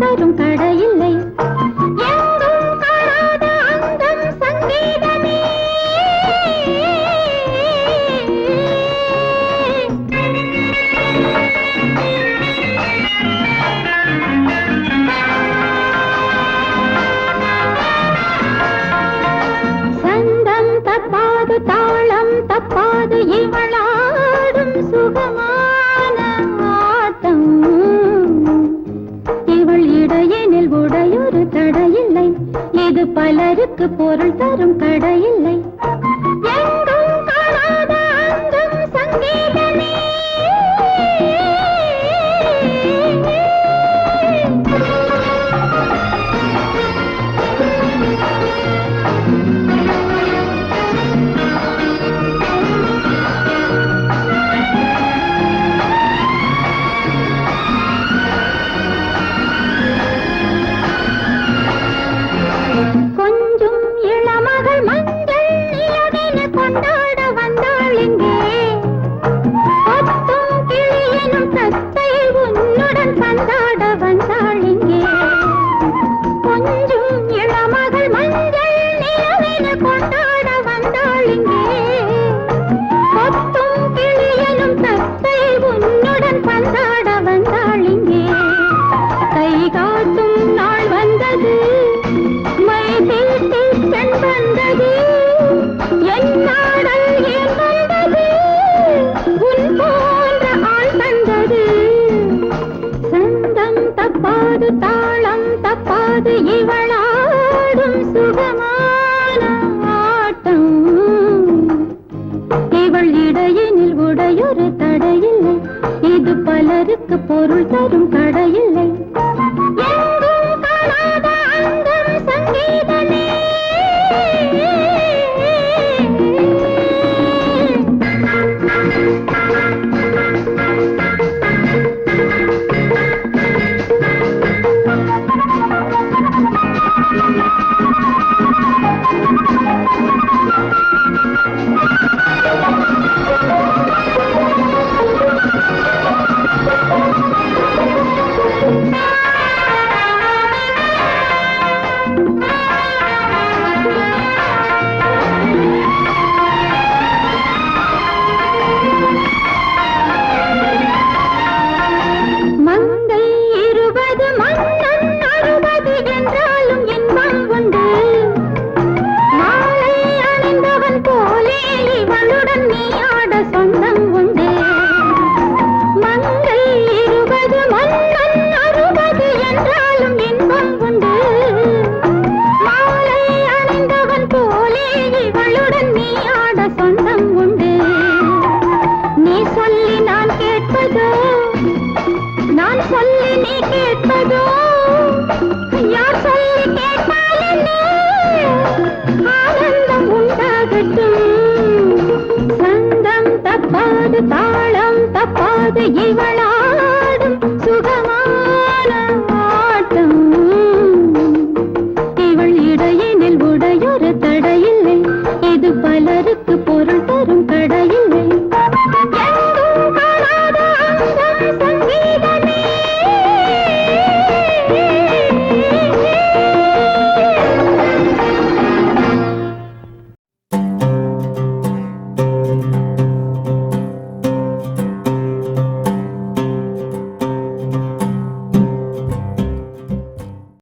தரும் கடையில்லை. எங்கும் காணாத அந்தம் சங்கீதமே. சந்தம் தப்பாது தாளம் தப்பாது இவளாடும் சுகமான ஆட்டம். இவள் இடையினில் உடையொரு தடையில்லை. இது பலருக்கு பொருள் தரும் கடையில்லை. எங்கும் காணாத அந்தம் சங்கீதமே. கொஞ்சம் இளமகள் மஞ்சள் நிலவென கொண்டாட வந்தாள் இங்கே. கொத்தும் கிளியனும் தத்தை உன்னுடன் பந்தாட வந்தாள் இங்கே. கொஞ்சம் இளமகள் மஞ்சள் நிலவென கொண்டாட வந்தாள் இங்கே. கொத்தும் கிளியனும் தத்தை உன்னுடன் பந்தாட வந்தாள் இங்கே. கை காட்டும் நாள் வந்தது, மை தீட்டி பெண் வந்தது. என் நாடல் ஏன் வந்தது, உன் போன்ற ஆள் தந்தது. சந்தம் தப்பாது தாளம் தப்பாது இவளாடும் சுகமான ஆட்டம். இவள் இடையினில் உடையொரு தடையில்லை. இது பலருக்கு பொருள் தரும் கடையில்லை. எங்கும் காணாத அந்தம் சங்கீதமே. மங்கை 20 மன்னன் 60 என்றாலும் இன்பம் உண்டு. மாலை அணிந்தவன் போலே இவளுடன் நீ ஆட சொந்தம் உண்டு. மங்கை 20 மன்னன் 60 என்றாலும் இன்பம் உண்டு. மாலை அணிந்தவன் போலே இவளுடன் நீ ஆட சொந்தம் உண்டு. நீ சொல்லி நான் கேட்பதோ, நான் சொல்லி நீ கேட்பதோ, யார் சொல்லி கேட்டால் என்ன, ஆனந்தம் உண்டாகட்டும். சந்தம் தப்பாது தாளம் தப்பாது இவளாடும் சுகமான ஆட்டம். இவள் இடையினில் உடையொரு தடையில்லை. இது பலருக்கு பொருள் தரும் கடை.